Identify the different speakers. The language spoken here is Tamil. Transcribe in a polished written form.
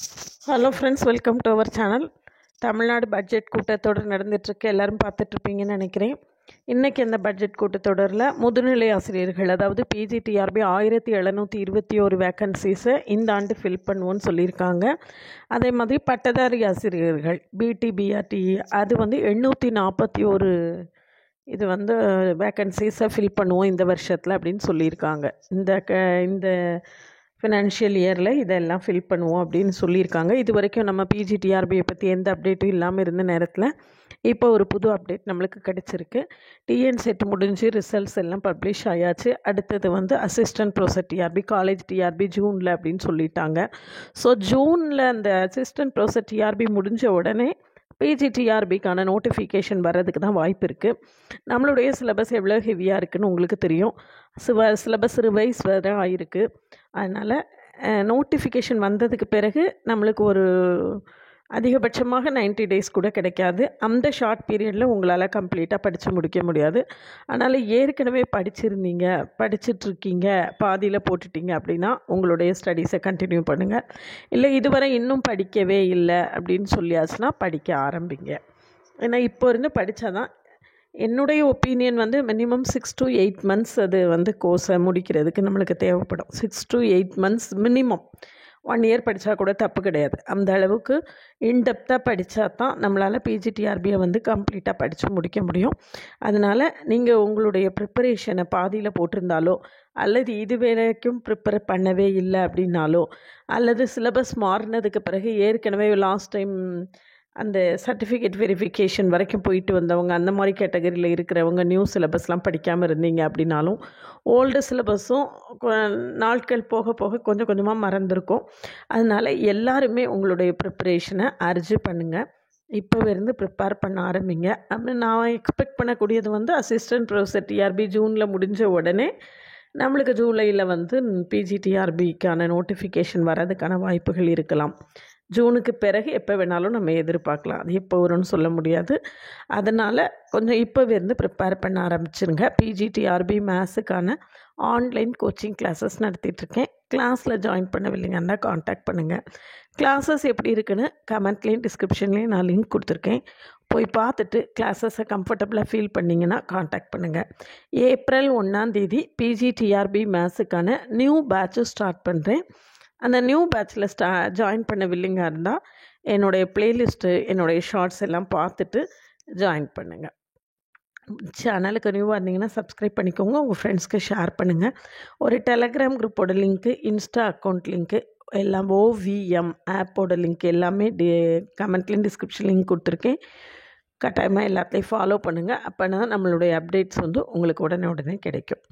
Speaker 1: Hello friends, welcome to our channel. Tamil Nadu budget கூட்டத்தொடர் நடந்துகிட்ருக்கு, எல்லோரும் பார்த்துட்ருப்பீங்கன்னு நினைக்கிறேன். இன்றைக்கி அந்த பட்ஜெட் கூட்டத்தொடரில் முதுநிலை ஆசிரியர்கள், அதாவது பிஜிடிஆர்பி 1721 வேக்கன்சிஸை இந்த ஆண்டு ஃபில் பண்ணுவோன்னு சொல்லியிருக்காங்க. அதே மாதிரி பட்டதாரி ஆசிரியர்கள் பிடிபிஆர்டி அது 841 இது வேக்கன்சிஸை ஃபில் பண்ணுவோம் இந்த வருஷத்தில் அப்படின்னு சொல்லியிருக்காங்க. இந்த ஃபினான்ஷியல் இயரில் இதெல்லாம் ஃபில் பண்ணுவோம் அப்படின்னு சொல்லியிருக்காங்க. இது வரைக்கும் நம்ம பிஜிடிஆர்பியை பற்றி எந்த அப்டேட்டும் இல்லாமல் இருந்த நேரத்தில் இப்போ ஒரு புது அப்டேட் நம்மளுக்கு கிடச்சிருக்கு. டிஎன் செட் முடிஞ்சு ரிசல்ட்ஸ் எல்லாம் பப்ளிஷ் ஆயாச்சு. அடுத்தது assistant professor TRB, college TRB ஜூனில் அப்படின்னு சொல்லிட்டாங்க. ஸோ ஜூனில் அந்த அசிஸ்டன்ட் ப்ரொஃபஸர் டிஆர்பி முடிஞ்ச உடனே பிஜிடிஆர்பிக்கான நோட்டிஃபிகேஷன் வர்றதுக்கு தான் வாய்ப்பு இருக்குது. நம்மளுடைய சிலபஸ் எவ்வளோ ஹெவியாக இருக்குதுன்னு உங்களுக்கு தெரியும். சிலபஸ் ரிவைஸ் வேறு ஆகிருக்கு. அதனால் நோட்டிஃபிகேஷன் வந்ததுக்கு பிறகு நம்மளுக்கு ஒரு அதிகபட்சமாக 90 days கூட கிடைக்காது. அந்த ஷார்ட் பீரியடில் உங்களால் கம்ப்ளீட்டாக படித்து முடிக்க முடியாது. அதனால் ஏற்கனவே படிச்சிட்ருக்கீங்க, பாதியில் போட்டுட்டீங்க அப்படின்னா உங்களுடைய ஸ்டடீஸை கண்டினியூ பண்ணுங்கள். இல்லை இதுவரை இன்னும் படிக்கவே இல்லை அப்படின்னு சொல்லியாச்சுன்னா படிக்க ஆரம்பிங்க. ஏன்னா இப்போ இருந்து படித்தா தான், என்னுடைய ஒப்பீனியன் மினிமம் 6 to 8 months அது கோர்ஸை முடிக்கிறதுக்கு நம்மளுக்கு தேவைப்படும். 6 to 8 months மினிமம். 1 year படித்தா கூட தப்பு கிடையாது. அந்த அளவுக்கு இன்டெப்த்தாக படித்தா தான் நம்மளால் பிஜிடிஆர்பியை கம்ப்ளீட்டாக படித்து முடிக்க முடியும். அதனால் நீங்கள் உங்களுடைய ப்ரிப்பரேஷனை பாதியில் போட்டிருந்தாலோ, அல்லது இது வரைக்கும் ப்ரிப்பேர் பண்ணவே இல்லை அப்படின்னாலோ, அல்லது சிலபஸ் மாறினதுக்கு பிறகு ஏற்கனவே லாஸ்ட் டைம் அந்த சர்டிஃபிகேட் வெரிஃபிகேஷன் வரைக்கும் போயிட்டு வந்தவங்க, அந்த மாதிரி கேட்டகரியில் இருக்கிறவங்க நியூ சிலபஸ்லாம் படிக்காமல் இருந்தீங்க அப்படின்னாலும், ஓல்டு சிலபஸும் நாட்கள் போக போக கொஞ்சம் கொஞ்சமாக மறந்துருக்கும். அதனால் எல்லாருமே உங்களுடைய ப்ரிப்பரேஷனை அர்ஜு பண்ணுங்கள். இப்போவே இருந்து ப்ரிப்பேர் பண்ண ஆரம்பிங்க. அப்படின்னு நான் எக்ஸ்பெக்ட் பண்ணக்கூடியது அசிஸ்டன்ட் ப்ரொஃபஸர் டிஆர்பி ஜூனில் முடிஞ்ச உடனே நம்மளுக்கு ஜூலையில் பிஜிடிஆர்பிக்கான நோட்டிஃபிகேஷன் வர்றதுக்கான வாய்ப்புகள் இருக்கலாம். ஜூனுக்கு பிறகு எப்போ வேணாலும் நம்ம எதிர்பார்க்கலாம். அது எப்போ வரும்னு சொல்ல முடியாது. அதனால் கொஞ்சம் இப்போவே இருந்து ப்ரிப்பேர் பண்ண ஆரம்பிச்சிருங்க. பிஜிடிஆர்பி மேத்ஸுக்கான ஆன்லைன் கோச்சிங் கிளாஸஸ் நடத்திட்டுருக்கேன். கிளாஸில் ஜாயின் பண்ணவில்லைங்கன்னா காண்டாக்ட் பண்ணுங்கள். கிளாஸஸ் எப்படி இருக்குன்னு கமெண்ட்லேயும் டிஸ்கிரிப்ஷன்லேயும் நான் லிங்க் கொடுத்துருக்கேன். போய் பார்த்துட்டு கிளாஸஸை கம்ஃபர்டபுளாக ஃபீல் பண்ணிங்கன்னா காண்டாக்ட் பண்ணுங்கள். April 1 பிஜிடிஆர்பி மேத்ஸுக்கான நியூ பேட்சும் ஸ்டார்ட் பண்ணுறேன். அந்த நியூ பேட்சில் ஜாயின் பண்ண வில்லிங்காக இருந்தால் என்னுடைய ப்ளேலிஸ்ட்டு, என்னுடைய ஷார்ட்ஸ் எல்லாம் பார்த்துட்டு ஜாயின் பண்ணுங்கள். சேனலுக்கு நியூவாக இருந்தீங்கன்னா சப்ஸ்கிரைப் பண்ணிக்கோங்க. உங்கள் ஃப்ரெண்ட்ஸ்க்கு ஷேர் பண்ணுங்கள். ஒரு டெலகிராம் குரூப்போட லிங்க்கு, இன்ஸ்டா அக்கௌண்ட் லிங்க்கு, எல்லாம் OVM ஆப்போட லிங்க் எல்லாமே கமெண்ட்லேயும் டிஸ்கிரிப்ஷன் லிங்க் கொடுத்துருக்கேன். கட்டாயமாக எல்லாத்தையும் ஃபாலோ பண்ணுங்கள். அப்போனா நம்மளுடைய அப்டேட்ஸ் உங்களுக்கு உடனே கிடைக்கும்.